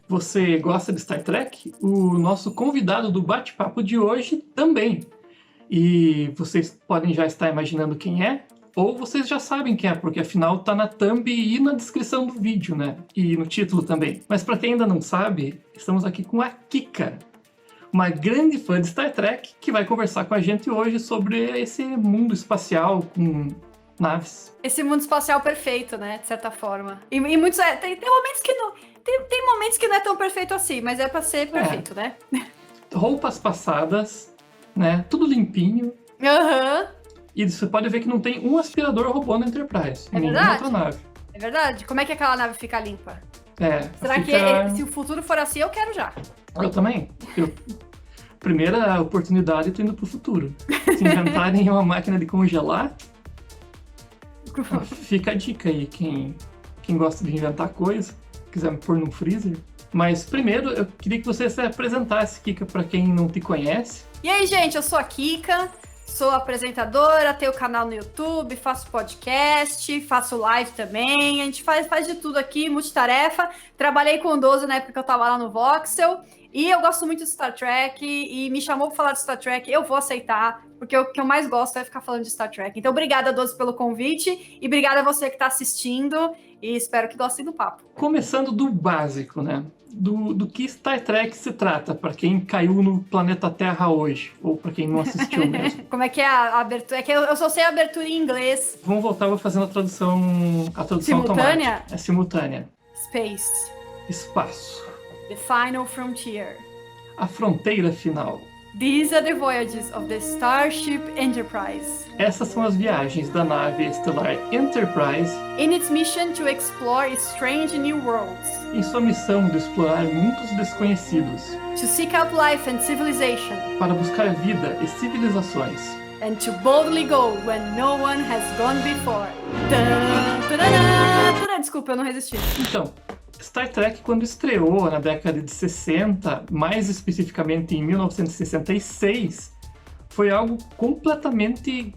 Você gosta de Star Trek? O nosso convidado do bate-papo de hoje também. E vocês podem já estar imaginando quem é, ou vocês já sabem quem é, porque afinal tá na thumb e na descrição do vídeo, né? E no título também. Mas para quem ainda não sabe, estamos aqui com a Kika, uma grande fã de Star Trek, que vai conversar com a gente hoje sobre esse mundo espacial com naves. Esse mundo espacial perfeito, né? De certa forma. E muitos... tem momentos que não... Tem momentos que não é tão perfeito assim, mas é pra ser perfeito, né? Roupas passadas, né? Tudo limpinho. Aham. E você pode ver que não tem um aspirador robô na Enterprise. É nenhuma verdade. outra nave. É verdade? Como é que aquela nave fica limpa? Será fica... que se o futuro for assim, eu quero já? Eu também. Primeira oportunidade, tô indo pro futuro. Se inventarem uma máquina de congelar, fica a dica aí, quem gosta de inventar coisa, quiser me pôr num freezer. Mas primeiro, eu queria que você se apresentasse, Kika, pra quem não te conhece. E aí, gente, eu sou a Kika, sou apresentadora, tenho canal no YouTube, faço podcast, faço live também, a gente faz de tudo aqui, multitarefa. Trabalhei com o Dozo na época que eu tava lá no Voxel, e eu gosto muito de Star Trek, e me chamou pra falar de Star Trek, eu vou aceitar, porque o que eu mais gosto é ficar falando de Star Trek. Então, obrigada, Dozo, pelo convite, e obrigada a você que tá assistindo, e espero que gostem do papo. Começando do básico, né? Do que Star Trek se trata, para quem caiu no planeta Terra hoje, ou para quem não assistiu mesmo. Como é que é a abertura? É que eu só sei a abertura em inglês. Vamos voltar, vou fazendo a tradução Simultânea? automática. É simultânea. Space. Espaço. The Final Frontier. A fronteira final. These are the voyages of the Starship Enterprise. Essas são as viagens da nave estelar Enterprise In its mission to explore strange new worlds. em sua missão de explorar mundos desconhecidos, To seek out life and civilization. para buscar vida e civilizações. And to boldly go when no one has gone before. Tadã, tadã, tadã. Desculpa, eu não resisti. Então, Star Trek, quando estreou na década de 60, mais especificamente em 1966, foi algo completamente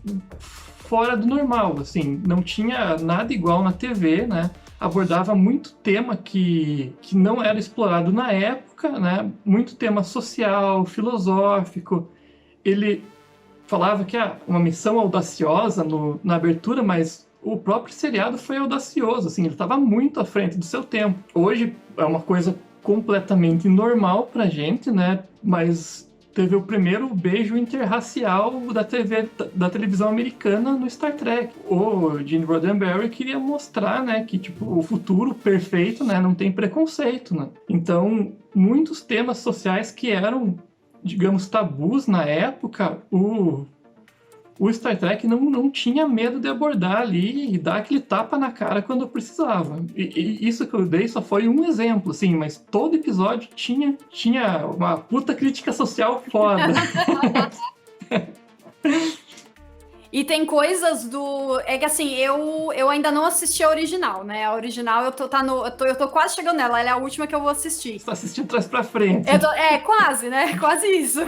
fora do normal, assim, não tinha nada igual na TV, né? Abordava muito tema que não era explorado na época, né? Muito tema social, filosófico. Ele falava que uma missão audaciosa na abertura, mas o próprio seriado foi audacioso, assim, ele estava muito à frente do seu tempo. Hoje é uma coisa completamente normal pra gente, né? Mas teve o primeiro beijo interracial da televisão americana no Star Trek. O Gene Roddenberry queria mostrar, né, que tipo, o futuro perfeito, né, não tem preconceito, né? Então, muitos temas sociais que eram, digamos, tabus na época, o Star Trek não tinha medo de abordar ali e dar aquele tapa na cara quando precisava. E isso que eu dei só foi um exemplo, assim, mas todo episódio tinha uma puta crítica social foda. E tem coisas do... É que assim, eu ainda não assisti a original, né? A original eu tô quase chegando nela, ela é a última que eu vou assistir. Você tá assistindo trás pra frente. Quase, né? Quase isso.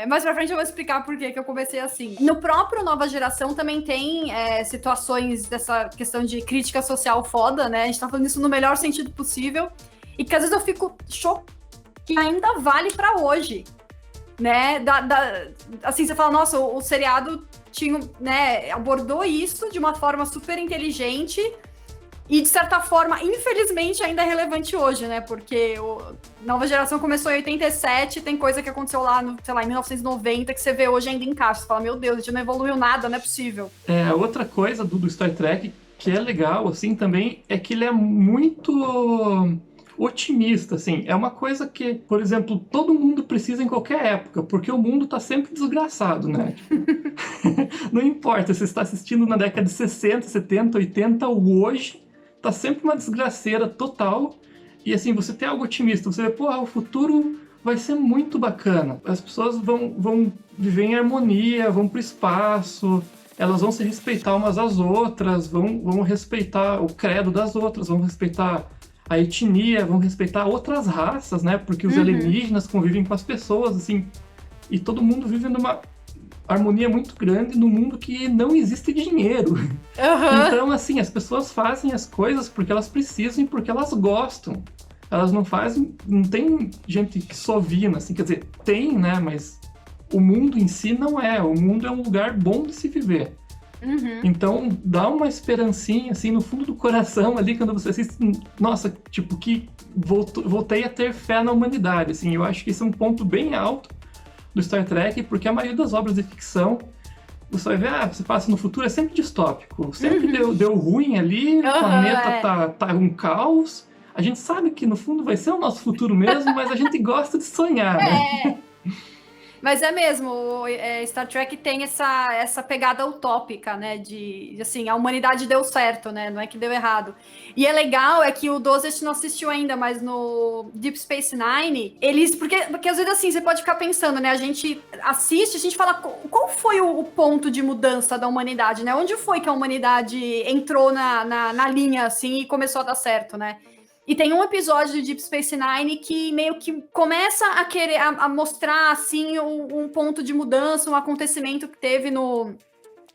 Mais pra frente eu vou explicar por que eu comecei assim. No próprio Nova Geração também tem situações dessa questão de crítica social foda, né? A gente tá falando isso no melhor sentido possível. E que às vezes eu fico chocada que ainda vale pra hoje. Né? Assim, você fala, nossa, o seriado tinha, né, abordou isso de uma forma super inteligente e, de certa forma, infelizmente, ainda é relevante hoje, né? Porque Nova Geração começou em 87, tem coisa que aconteceu lá, em 1990, que você vê hoje ainda encaixa. Você fala, meu Deus, a gente não evoluiu nada, não é possível. Outra coisa do Star Trek que é legal, assim, também, é que ele é muito otimista, assim. É uma coisa que, por exemplo, todo mundo precisa em qualquer época, porque o mundo tá sempre desgraçado, né? Não importa se você está assistindo na década de 60, 70, 80 ou hoje, tá sempre uma desgraceira total. E assim, você tem algo otimista, você vê, pô, o futuro vai ser muito bacana. As pessoas vão viver em harmonia, vão pro espaço, elas vão se respeitar umas às outras, vão respeitar o credo das outras, vão respeitar a etnia, vão respeitar outras raças, né? Porque os alienígenas convivem com as pessoas, assim, e todo mundo vive numa harmonia muito grande no mundo que não existe dinheiro. Então, assim, as pessoas fazem as coisas porque elas precisam e porque elas gostam. elas não fazem, não tem gente que sovina, assim, quer dizer, tem, né, mas o mundo em si não é, o mundo é um lugar bom de se viver. Uhum. Então, dá uma esperancinha, assim, no fundo do coração ali, quando você assiste, nossa, tipo, que voltei a ter fé na humanidade, assim, eu acho que esse é um ponto bem alto do Star Trek, porque a maioria das obras de ficção, você vai ver, você passa no futuro, é sempre distópico, sempre deu ruim ali, o planeta tá um caos, a gente sabe que no fundo vai ser o nosso futuro mesmo, mas a gente gosta de sonhar, né? Mas é mesmo, Star Trek tem essa pegada utópica, né? De assim, a humanidade deu certo, né? Não é que deu errado. E é legal, é que o Doze a gente não assistiu ainda, mas no Deep Space Nine, eles. Porque às vezes assim, você pode ficar pensando, né? A gente assiste, a gente fala qual foi o ponto de mudança da humanidade, né? Onde foi que a humanidade entrou na linha, assim, e começou a dar certo, né? E tem um episódio de Deep Space Nine que meio que começa a querer a mostrar assim um ponto de mudança, um acontecimento que teve no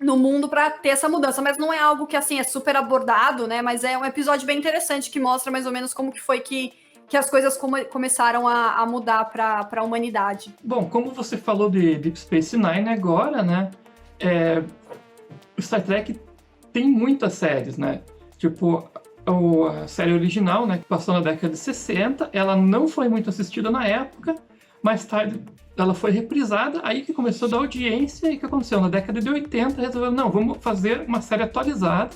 mundo para ter essa mudança, mas não é algo que assim é super abordado, né? Mas é um episódio bem interessante que mostra mais ou menos como que foi que as coisas começaram a mudar para a humanidade. Bom, como você falou de Deep Space Nine agora, né? O Star Trek tem muitas séries, né? Tipo, a série original, né, que passou na década de 60, ela não foi muito assistida na época, mais tarde ela foi reprisada, aí que começou a dar audiência, e o que aconteceu? Na década de 80 resolveram, não, vamos fazer uma série atualizada,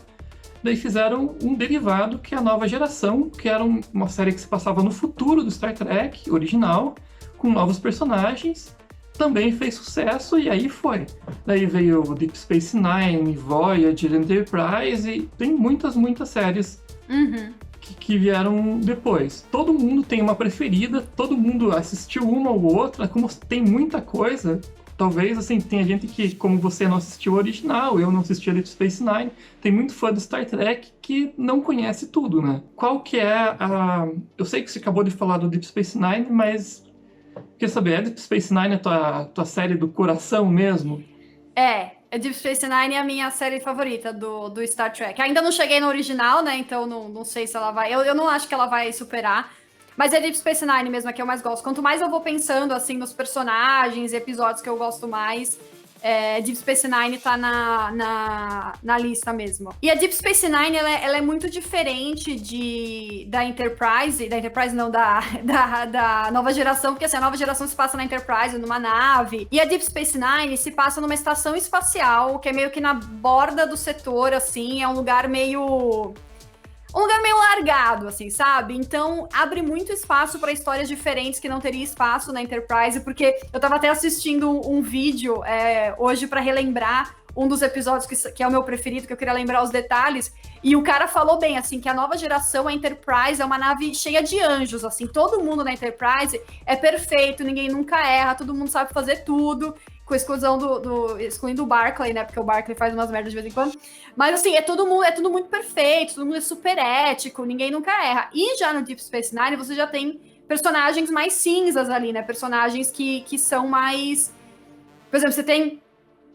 daí fizeram um derivado, que é a Nova Geração, que era uma série que se passava no futuro do Star Trek original, com novos personagens, também fez sucesso, e aí foi. Daí veio o Deep Space Nine, Voyager, Enterprise, e tem muitas séries que vieram depois. Todo mundo tem uma preferida, todo mundo assistiu uma ou outra, como tem muita coisa, talvez, assim, tenha gente que, como você não assistiu o original, eu não assisti a Deep Space Nine, tem muito fã do Star Trek que não conhece tudo, né? Qual que é a... Eu sei que você acabou de falar do Deep Space Nine, mas... Quer saber, é Deep Space Nine a tua série do coração mesmo? Deep Space Nine é a minha série favorita do Star Trek. Ainda não cheguei no original, né? Então não sei se ela vai... Eu não acho que ela vai superar. Mas é Deep Space Nine mesmo, a que eu mais gosto. Quanto mais eu vou pensando, assim, nos personagens e episódios que eu gosto mais... Deep Space Nine tá na lista mesmo. E a Deep Space Nine, ela é muito diferente da Enterprise não, da Nova Geração, porque assim, a Nova Geração se passa na Enterprise, numa nave, e a Deep Space Nine se passa numa estação espacial, que é meio que na borda do setor, assim, é um lugar meio largado, assim, sabe? Então, abre muito espaço para histórias diferentes que não teria espaço na Enterprise, porque eu tava até assistindo um vídeo hoje para relembrar um dos episódios que é o meu preferido, que eu queria lembrar os detalhes, e o cara falou bem, assim, que a Nova Geração, a Enterprise, é uma nave cheia de anjos, assim, todo mundo na Enterprise é perfeito, ninguém nunca erra, todo mundo sabe fazer tudo, com a exclusão excluindo o Barclay, né? Porque o Barclay faz umas merdas de vez em quando. Mas assim, é tudo muito perfeito, todo mundo é super ético, ninguém nunca erra. E já no Deep Space Nine, você já tem personagens mais cinzas ali, né? Personagens que são mais... Por exemplo, você tem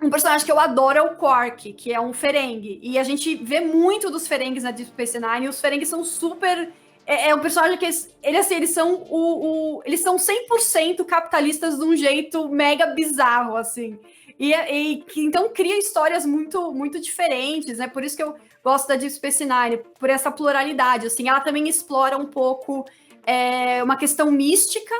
um personagem que eu adoro, é o Quark, que é um Ferengi. E a gente vê muito dos Ferengues na Deep Space Nine, e os Ferengues são super... É um personagem que eles são eles são 100% capitalistas de um jeito mega bizarro, assim. Então cria histórias muito, muito diferentes, né? Por isso que eu gosto da Deep Space Nine, por essa pluralidade, assim. Ela também explora um pouco uma questão mística,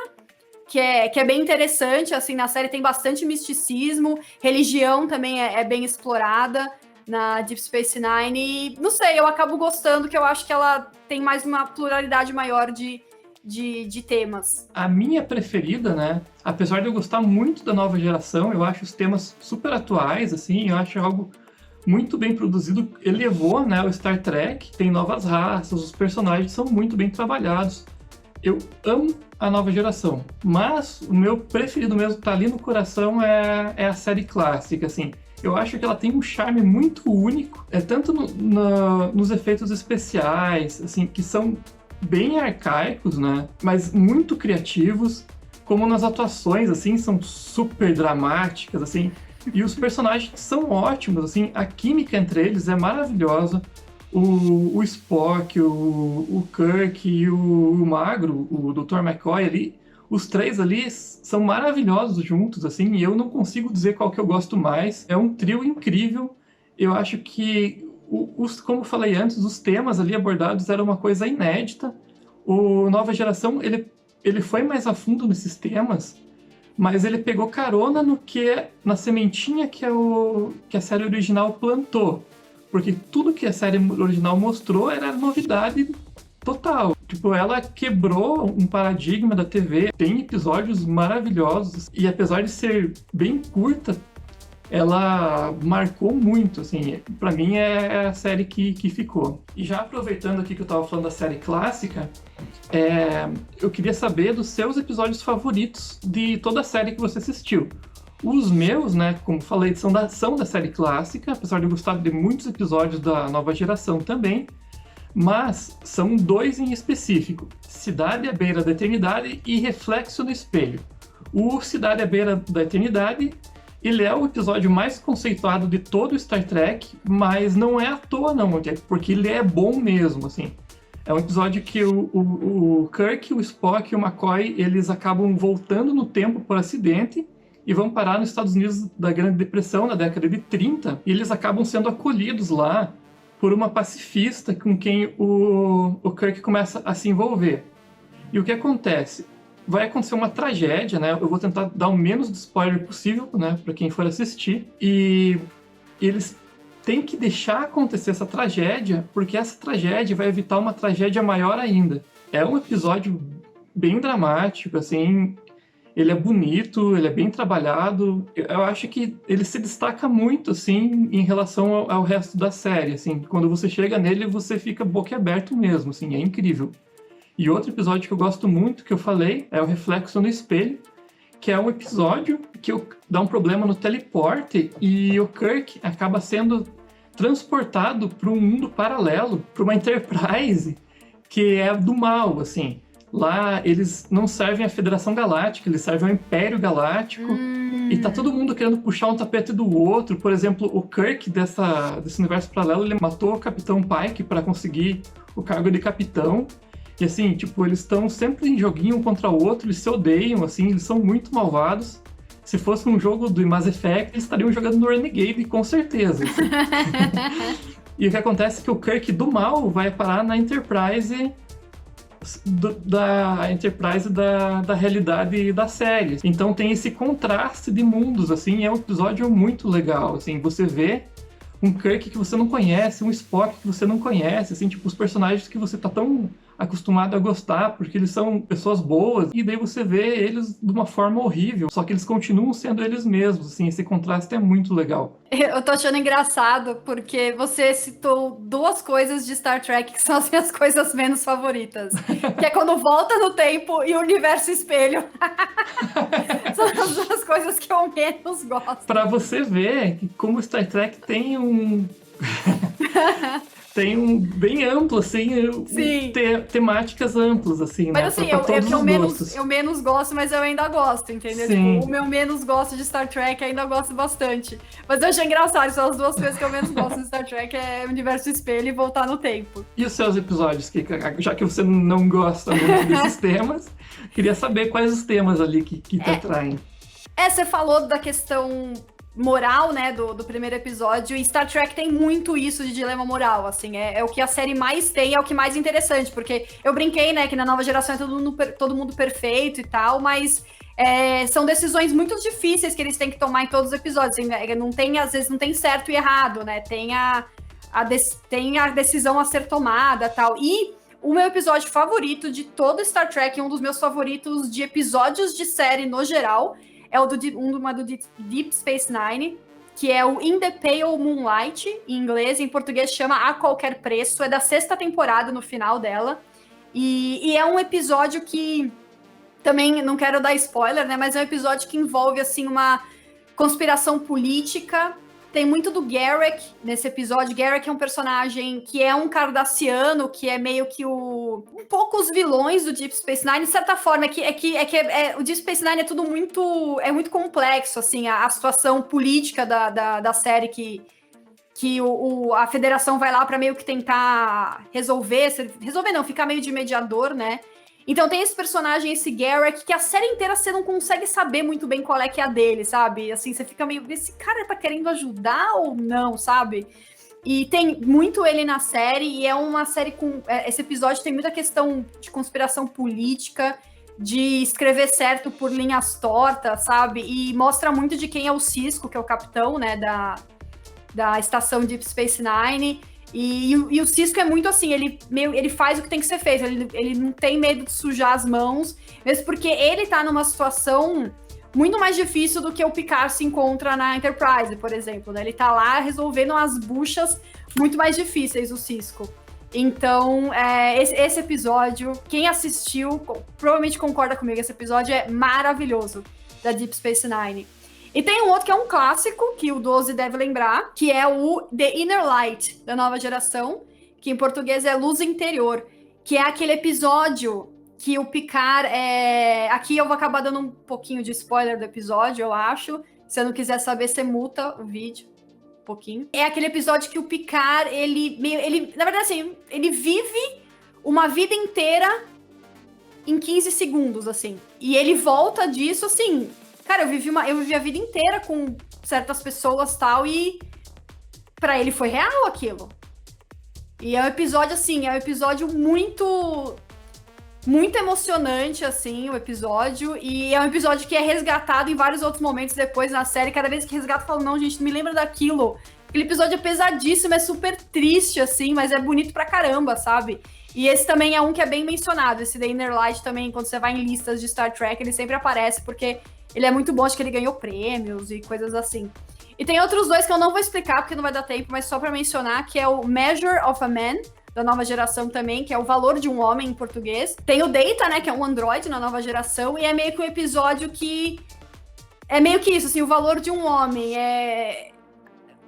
que é bem interessante, assim, na série tem bastante misticismo, religião também é bem explorada na Deep Space Nine, e não sei, eu acabo gostando, que eu acho que ela tem mais uma pluralidade maior de temas. A minha preferida, né, apesar de eu gostar muito da Nova Geração, eu acho os temas super atuais, assim, eu acho algo muito bem produzido, elevou, né, o Star Trek, tem novas raças, os personagens são muito bem trabalhados. Eu amo a Nova Geração, mas o meu preferido mesmo, que tá ali no coração, é a série clássica, assim. Eu acho que ela tem um charme muito único, tanto nos efeitos especiais, assim, que são bem arcaicos, né? Mas muito criativos, como nas atuações, assim, são super dramáticas, assim. E os personagens são ótimos, assim, a química entre eles é maravilhosa. O Spock, o Kirk e o Magro, o Dr. McCoy ali, os três ali são maravilhosos juntos, assim, e eu não consigo dizer qual que eu gosto mais. É um trio incrível. Eu acho que, como eu falei antes, os temas ali abordados eram uma coisa inédita. O Nova Geração, ele foi mais a fundo nesses temas, mas ele pegou carona na sementinha que a série original plantou. Porque tudo que a série original mostrou era novidade total. Tipo, ela quebrou um paradigma da TV. Tem episódios maravilhosos. E apesar de ser bem curta, ela marcou muito, assim. Pra mim é a série que ficou. E já aproveitando aqui que eu tava falando da série clássica, eu queria saber dos seus episódios favoritos de toda a série que você assistiu. Os meus, né, como falei, são da série clássica, apesar de eu gostar de muitos episódios da Nova Geração também, mas são 2 em específico: Cidade à Beira da Eternidade e Reflexo no Espelho. O Cidade à Beira da Eternidade, ele é o episódio mais conceituado de todo o Star Trek, mas não é à toa não, porque ele é bom mesmo, assim. É um episódio que o Kirk, o Spock e o McCoy, eles acabam voltando no tempo por acidente e vão parar nos Estados Unidos da Grande Depressão, na década de 30, e eles acabam sendo acolhidos lá por uma pacifista com quem o Kirk começa a se envolver. E o que acontece? Vai acontecer uma tragédia, né? Eu vou tentar dar o menos de spoiler possível, né, para quem for assistir, e eles têm que deixar acontecer essa tragédia, porque essa tragédia vai evitar uma tragédia maior ainda. É um episódio bem dramático, assim. Ele é bonito, ele é bem trabalhado. Eu acho que ele se destaca muito, assim, em relação ao resto da série, assim. Quando você chega nele, você fica boquiaberto mesmo, assim, é incrível. E outro episódio que eu gosto muito, que eu falei, é o Reflexo no Espelho, que é um episódio que dá um problema no teleporte e o Kirk acaba sendo transportado para um mundo paralelo, para uma Enterprise que é do mal, assim. Lá eles não servem à Federação Galáctica, eles servem ao Império Galáctico. E tá todo mundo querendo puxar um tapete do outro. Por exemplo, o Kirk desse universo paralelo, ele matou o Capitão Pike para conseguir o cargo de capitão. E assim, tipo, eles estão sempre em joguinho um contra o outro, eles se odeiam, assim, eles são muito malvados. Se fosse um jogo do Mass Effect, eles estariam jogando no Renegade, com certeza. Assim. E o que acontece é que o Kirk do mal vai parar na Enterprise da realidade da série. Então tem esse contraste de mundos, assim, é um episódio muito legal, assim, você vê um Kirk que você não conhece, um Spock que você não conhece, assim, tipo, os personagens que você tá tão acostumado a gostar, porque eles são pessoas boas, e daí você vê eles de uma forma horrível, só que eles continuam sendo eles mesmos, assim, esse contraste é muito legal. Eu tô achando engraçado, porque você citou 2 coisas de Star Trek que são as minhas coisas menos favoritas. Que é quando volta no tempo e o universo espelho. São as 2 coisas que eu menos gosto. Pra você ver que como Star Trek tem tem um bem amplo, assim, temáticas amplas, assim, mas, né? Assim, eu menos gosto, mas eu ainda gosto, entendeu? Tipo, o meu menos gosto de Star Trek ainda gosto bastante. Mas eu achei engraçado, são as 2 coisas que eu menos gosto de Star Trek, é o universo espelho e voltar no tempo. E os seus episódios, Kika? Já que você não gosta muito desses temas, queria saber quais os temas ali que te atraem. Você falou da questão moral, né, do primeiro episódio, e Star Trek tem muito isso de dilema moral, assim, é o que a série mais tem, é o que mais interessante, porque eu brinquei, né, que na Nova Geração é todo mundo perfeito e tal, mas são decisões muito difíceis que eles têm que tomar em todos os episódios, assim, não tem, às vezes não tem certo e errado, né, tem a decisão a ser tomada tal, e o meu episódio favorito de todo Star Trek, um dos meus favoritos de episódios de série no geral, é o do Deep Space Nine, que é o In the Pale Moonlight, em inglês, em português chama A Qualquer Preço, é da 6ª temporada, no final dela, e é um episódio que, também não quero dar spoiler, né, mas é um episódio que envolve, assim, uma conspiração política. Tem muito do Garak nesse episódio. Garak é um personagem que é um cardassiano, que é meio que um pouco os vilões do Deep Space Nine, de certa forma, o Deep Space Nine é tudo muito complexo, assim, a situação política da série que que a federação vai lá para meio que tentar resolver não, ficar meio de mediador, né? Então tem esse personagem, esse Garrick, que a série inteira você não consegue saber muito bem qual é que é a dele, sabe? Assim, você fica meio, esse cara tá querendo ajudar ou não, sabe? E tem muito ele na série, e é uma série com... Esse episódio tem muita questão de conspiração política, de escrever certo por linhas tortas, sabe? E mostra muito de quem é o Sisko, que é o capitão, né, da estação Deep Space Nine. E o Sisko é muito assim, ele faz o que tem que ser feito, ele não tem medo de sujar as mãos, mesmo porque ele tá numa situação muito mais difícil do que o Picard se encontra na Enterprise, por exemplo, né? Ele tá lá resolvendo as buchas muito mais difíceis, o Sisko. Então, esse episódio, quem assistiu, provavelmente concorda comigo, esse episódio é maravilhoso, da Deep Space Nine. E tem um outro que é um clássico, que o 12 deve lembrar, que é o The Inner Light, da nova geração, que em português é Luz Interior, que é aquele episódio que o Picard Aqui eu vou acabar dando um pouquinho de spoiler do episódio, eu acho. Se você não quiser saber, você muta o vídeo um pouquinho. É aquele episódio que o Picard, na verdade, assim, ele vive uma vida inteira em 15 segundos, assim. E ele volta disso, assim... Cara, eu vivi a vida inteira com certas pessoas, tal, e pra ele foi real aquilo. E é um episódio, assim, muito... Muito emocionante, assim, o episódio. E é um episódio que é resgatado em vários outros momentos depois na série. Cada vez que resgato, eu falo, não, gente, não me lembra daquilo. Aquele episódio é pesadíssimo, é super triste, assim, mas é bonito pra caramba, sabe? E esse também é um que é bem mencionado. Esse The Inner Light também, quando você vai em listas de Star Trek, ele sempre aparece, porque ele é muito bom, acho que ele ganhou prêmios e coisas assim. E tem outros dois que eu não vou explicar, porque não vai dar tempo, mas só pra mencionar, que é o Measure of a Man, da nova geração também, que é o valor de um homem em português. Tem o Data, né, que é um androide na nova geração, e é meio que um episódio que... É meio que isso, assim, o valor de um homem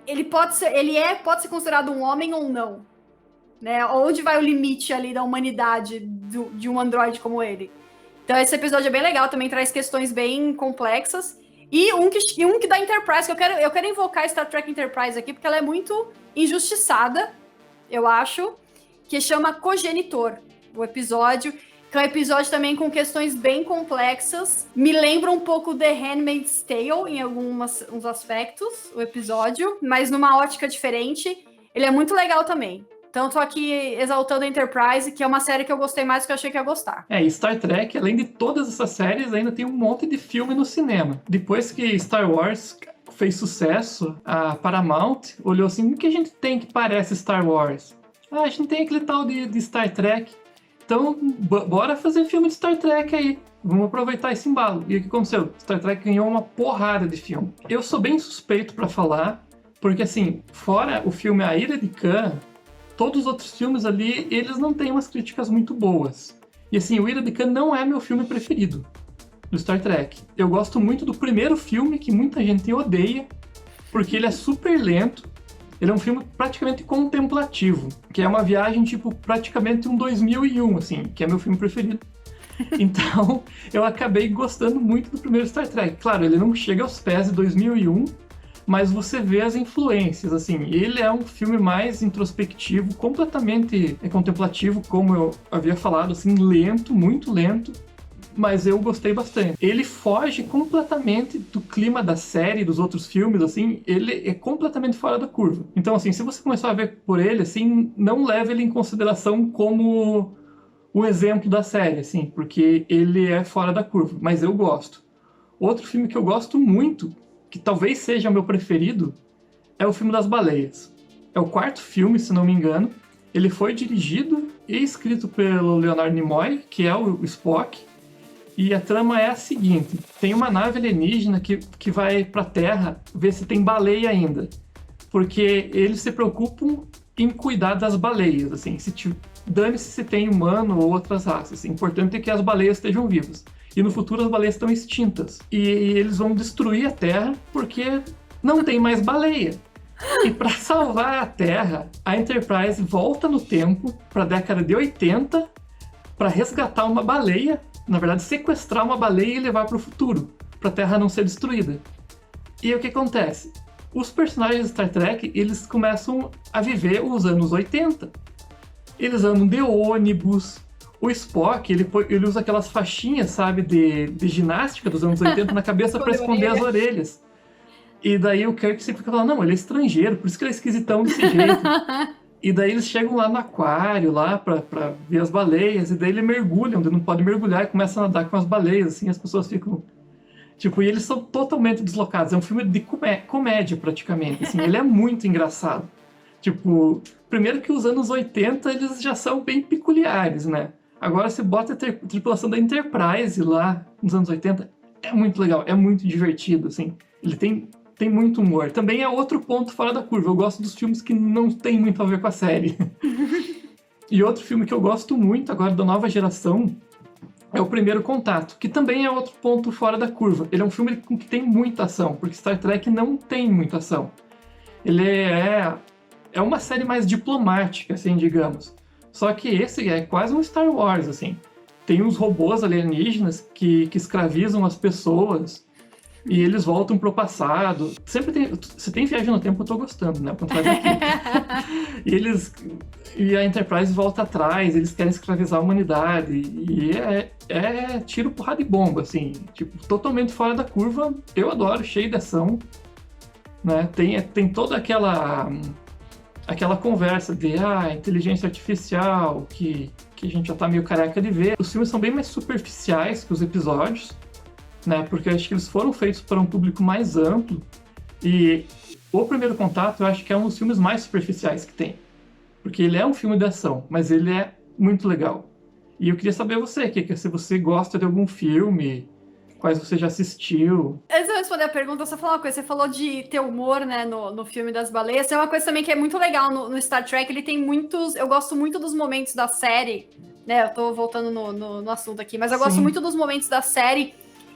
Ele pode ser considerado um homem ou não, né? Onde vai o limite ali da humanidade de um androide como ele? Então esse episódio é bem legal, também traz questões bem complexas. E um que da Enterprise, que eu quero invocar Star Trek Enterprise aqui, porque ela é muito injustiçada, eu acho, que chama Cogenitor, o episódio, que é um episódio também com questões bem complexas. Me lembra um pouco The Handmaid's Tale em uns aspectos, o episódio, mas numa ótica diferente. Ele é muito legal também. Então, tô aqui exaltando a Enterprise, que é uma série que eu gostei mais do que eu achei que ia gostar. E Star Trek, além de todas essas séries, ainda tem um monte de filme no cinema. Depois que Star Wars fez sucesso, a Paramount olhou assim, o que a gente tem que parece Star Wars? A gente tem aquele tal de Star Trek. Então, bora fazer filme de Star Trek aí. Vamos aproveitar esse embalo. E o que aconteceu? Star Trek ganhou uma porrada de filme. Eu sou bem suspeito pra falar, porque assim, fora o filme A Ira de Khan, todos os outros filmes ali, eles não têm umas críticas muito boas. E assim, o Ira de Khan não é meu filme preferido do Star Trek. Eu gosto muito do primeiro filme, que muita gente odeia, porque ele é super lento. Ele é um filme praticamente contemplativo, que é uma viagem, tipo, praticamente um 2001, assim, que é meu filme preferido. Então, eu acabei gostando muito do primeiro Star Trek. Claro, ele não chega aos pés de 2001, mas você vê as influências, assim. Ele é um filme mais introspectivo, completamente contemplativo, como eu havia falado, assim, lento, muito lento, mas eu gostei bastante. Ele foge completamente do clima da série, dos outros filmes, assim, ele é completamente fora da curva. Então, assim, se você começar a ver por ele, assim, não leve ele em consideração como o exemplo da série, assim, porque ele é fora da curva, mas eu gosto. Outro filme que eu gosto muito, que talvez seja meu preferido, é o filme das baleias. É o quarto filme, se não me engano. Ele foi dirigido e escrito pelo Leonard Nimoy, que é o Spock. E a trama é a seguinte: tem uma nave alienígena que vai pra Terra ver se tem baleia ainda. Porque eles se preocupam em cuidar das baleias, assim. Dane-se se tem humano ou outras raças. O importante é que as baleias estejam vivas. E no futuro as baleias estão extintas. E eles vão destruir a Terra porque não tem mais baleia. E para salvar a Terra, a Enterprise volta no tempo para a década de 80 para resgatar uma baleia, na verdade sequestrar uma baleia e levar para o futuro, para a Terra não ser destruída. E o que acontece? os personagens de Star Trek, eles começam a viver os anos 80. Eles andam de ônibus. O Spock, ele usa aquelas faixinhas, sabe, de ginástica dos anos 80 na cabeça para esconder as orelhas. E daí o Kirk sempre fica falando, não, ele é estrangeiro, por isso que ele é esquisitão desse jeito. E daí eles chegam lá no aquário, lá pra ver as baleias, e daí ele mergulha, onde não pode mergulhar, e começa a nadar com as baleias, assim, as pessoas ficam... Tipo, e eles são totalmente deslocados. É um filme de comédia, praticamente, assim, ele é muito engraçado. Tipo, primeiro que os anos 80, eles já são bem peculiares, né? Agora, você bota a tripulação da Enterprise lá, nos anos 80, é muito legal, é muito divertido, assim. Ele tem muito humor. Também é outro ponto fora da curva. Eu gosto dos filmes que não tem muito a ver com a série. E outro filme que eu gosto muito agora da nova geração é O Primeiro Contato, que também é outro ponto fora da curva. Ele é um filme que tem muita ação, porque Star Trek não tem muita ação. Ele é uma série mais diplomática, assim, digamos. Só que esse é quase um Star Wars, assim. Tem uns robôs alienígenas que escravizam as pessoas. E eles voltam pro passado. Sempre tem... Se tem viagem no tempo, eu tô gostando, né? Ao contrário daqui. E a Enterprise volta atrás, eles querem escravizar a humanidade. E é tiro, porrada e bomba, assim. Tipo, totalmente fora da curva. Eu adoro, cheio de ação. Né? Tem toda aquela conversa de inteligência artificial, que a gente já tá meio careca de ver. Os filmes são bem mais superficiais que os episódios. Né, porque eu acho que eles foram feitos para um público mais amplo, e O Primeiro Contato eu acho que é um dos filmes mais superficiais que tem, porque ele é um filme de ação, mas ele é muito legal. E eu queria saber você, Kika, se você gosta de algum filme, quais você já assistiu. Antes de eu responder a pergunta, você falou uma coisa, você falou de ter humor, né, no filme das baleias. É uma coisa também que é muito legal no Star Trek, ele tem muitos... Eu gosto muito dos momentos da série, né, eu tô voltando no assunto aqui, mas eu gosto muito dos momentos da série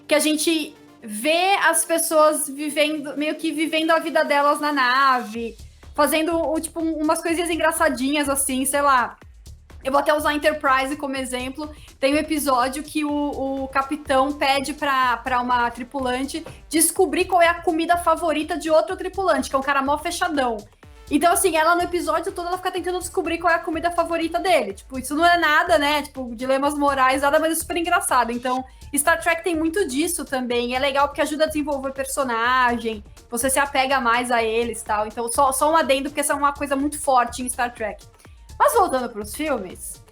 que a gente vê as pessoas meio que vivendo a vida delas na nave, fazendo, tipo, umas coisinhas engraçadinhas, assim, sei lá. Eu vou até usar a Enterprise como exemplo. Tem um episódio que o capitão pede pra uma tripulante descobrir qual é a comida favorita de outro tripulante, que é um cara mó fechadão. Então, assim, ela no episódio todo, ela fica tentando descobrir qual é a comida favorita dele. Tipo, isso não é nada, né? Tipo, dilemas morais, nada, mas é super engraçado. Então, Star Trek tem muito disso também. É legal porque ajuda a desenvolver personagem, você se apega mais a eles e tal. Então, só um adendo, porque essa é uma coisa muito forte em Star Trek. Mas voltando para os filmes,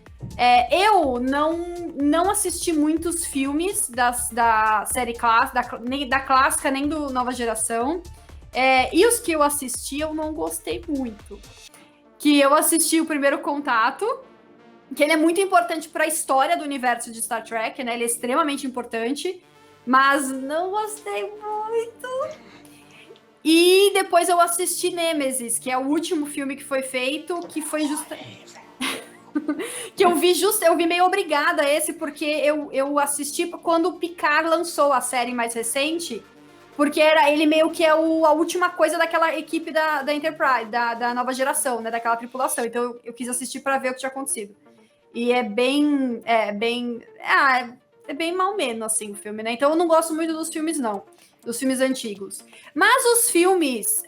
eu não assisti muitos filmes da série clássica, nem da clássica, nem do Nova Geração. E os que eu assisti, eu não gostei muito. Que eu assisti O Primeiro Contato, que ele é muito importante para a história do universo de Star Trek, né? Ele é extremamente importante, mas não gostei muito. E depois eu assisti Nemesis, que é o último filme que foi feito, que foi que eu vi meio obrigada a esse, porque eu assisti quando o Picard lançou a série mais recente, porque ele meio que é a última coisa daquela equipe da Enterprise, da nova geração, né, daquela tripulação. Então eu quis assistir para ver o que tinha acontecido. E é bem mal menos, assim, o filme, né? Então eu não gosto muito dos filmes, não. Dos filmes antigos. Mas os filmes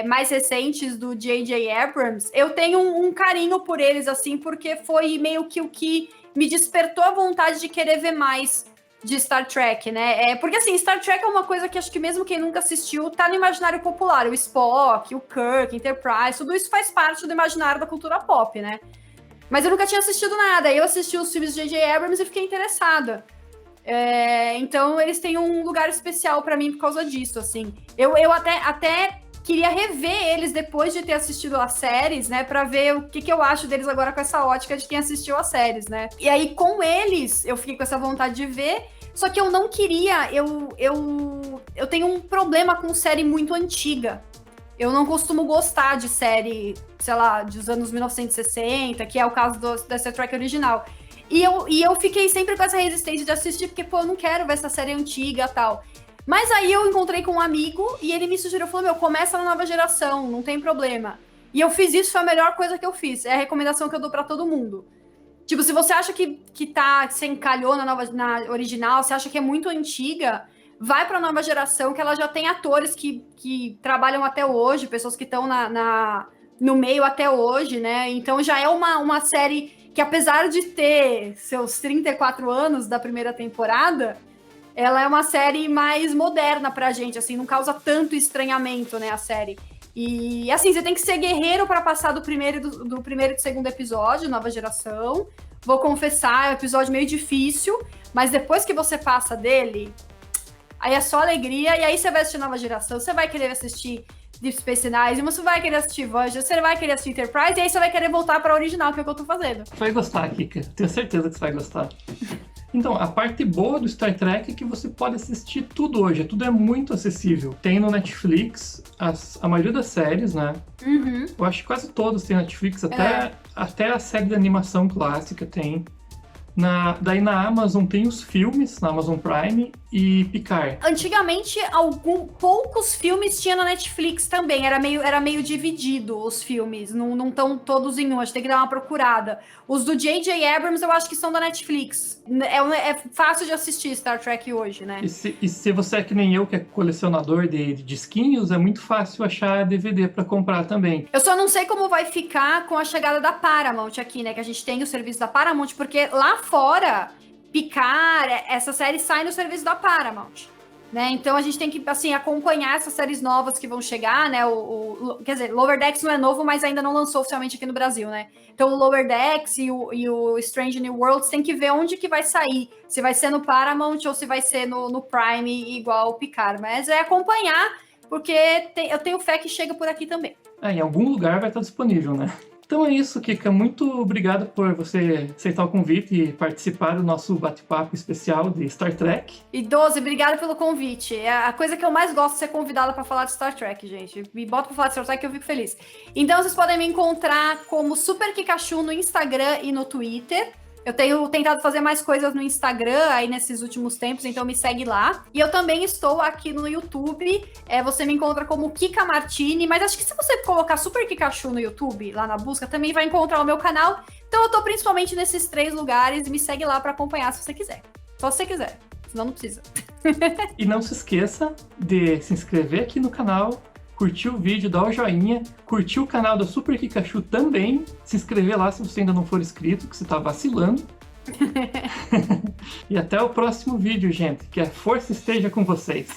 mais recentes do J.J. Abrams, eu tenho um carinho por eles, assim, porque foi meio que o que me despertou a vontade de querer ver mais de Star Trek, né? Porque, assim, Star Trek é uma coisa que acho que mesmo quem nunca assistiu tá no imaginário popular. O Spock, o Kirk, Enterprise, tudo isso faz parte do imaginário da cultura pop, né? Mas eu nunca tinha assistido nada. Eu assisti os filmes de J.J. Abrams e fiquei interessada. Então, eles têm um lugar especial pra mim por causa disso, assim. Eu até queria rever eles depois de ter assistido as séries, né? Pra ver o que eu acho deles agora com essa ótica de quem assistiu as séries, né? E aí, com eles, eu fiquei com essa vontade de ver. Só que eu não queria... Eu tenho um problema com série muito antiga. Eu não costumo gostar de série, sei lá, dos anos 1960, que é o caso da Star Trek original. E eu fiquei sempre com essa resistência de assistir, porque, pô, eu não quero ver essa série antiga e tal. Mas aí eu encontrei com um amigo e ele me sugeriu, falou, começa na nova geração, não tem problema. E eu fiz isso, foi a melhor coisa que eu fiz. É a recomendação que eu dou pra todo mundo. Tipo, se você acha que você encalhou na original, você acha que é muito antiga, vai para a nova geração, que ela já tem atores que trabalham até hoje, pessoas que estão no meio até hoje, né? Então já é uma série que, apesar de ter seus 34 anos da primeira temporada, ela é uma série mais moderna pra gente, assim, não causa tanto estranhamento, né, a série. E, assim, você tem que ser guerreiro para passar do primeiro e do segundo episódio, nova geração. Vou confessar, é um episódio meio difícil, mas depois que você passa dele, aí é só alegria, e aí você vai assistir nova geração, você vai querer assistir Deep Space Nine, você vai querer assistir Voyager, você vai querer assistir Enterprise, e aí você vai querer voltar para a original, que é o que eu tô fazendo. Vai gostar, Kika. Tenho certeza que você vai gostar. Então, a parte boa do Star Trek é que você pode assistir tudo hoje. Tudo é muito acessível. Tem no Netflix a maioria das séries, né? Uhum. Eu acho que quase todos têm Netflix. Até a série de animação clássica tem. Daí na Amazon tem os filmes, na Amazon Prime e Picard. Antigamente, poucos filmes tinha na Netflix também. Era meio dividido os filmes. Não estão todos em um. A gente tem que dar uma procurada. Os do J.J. Abrams eu acho que são da Netflix. É fácil de assistir Star Trek hoje, né? E se você é que nem eu, que é colecionador de disquinhos, é muito fácil achar DVD para comprar também. Eu só não sei como vai ficar com a chegada da Paramount aqui, né? Que a gente tem o serviço da Paramount, porque lá fora, Picard, essa série sai no serviço da Paramount, né? Então a gente tem que, assim, acompanhar essas séries novas que vão chegar, né? Quer dizer, Lower Decks não é novo, mas ainda não lançou oficialmente aqui no Brasil, né? Então o Lower Decks e o Strange New Worlds tem que ver onde que vai sair. Se vai ser no Paramount ou se vai ser no Prime, igual o Picard. Mas é acompanhar, porque eu tenho fé que chega por aqui também. Em algum lugar vai estar disponível, né? Então é isso, Kika. Muito obrigado por você aceitar o convite e participar do nosso bate-papo especial de Star Trek. E Doze, obrigada pelo convite. A coisa que eu mais gosto é ser convidada para falar de Star Trek, gente. Me bota para falar de Star Trek que eu fico feliz. Então vocês podem me encontrar como Super Kikachu no Instagram e no Twitter. Eu tenho tentado fazer mais coisas no Instagram aí nesses últimos tempos, então me segue lá. E eu também estou aqui no YouTube. Você me encontra como Kika Martini, mas acho que se você colocar Super Kikachu no YouTube, lá na busca, também vai encontrar o meu canal. Então eu tô principalmente nesses 3 lugares e me segue lá para acompanhar se você quiser. Só se você quiser, senão não precisa. E não se esqueça de se inscrever aqui no canal, curtir o vídeo, dar o joinha, curtir o canal da Super Kikachu também, se inscrever lá se você ainda não for inscrito, que você tá vacilando. E até o próximo vídeo, gente. Que a força esteja com vocês.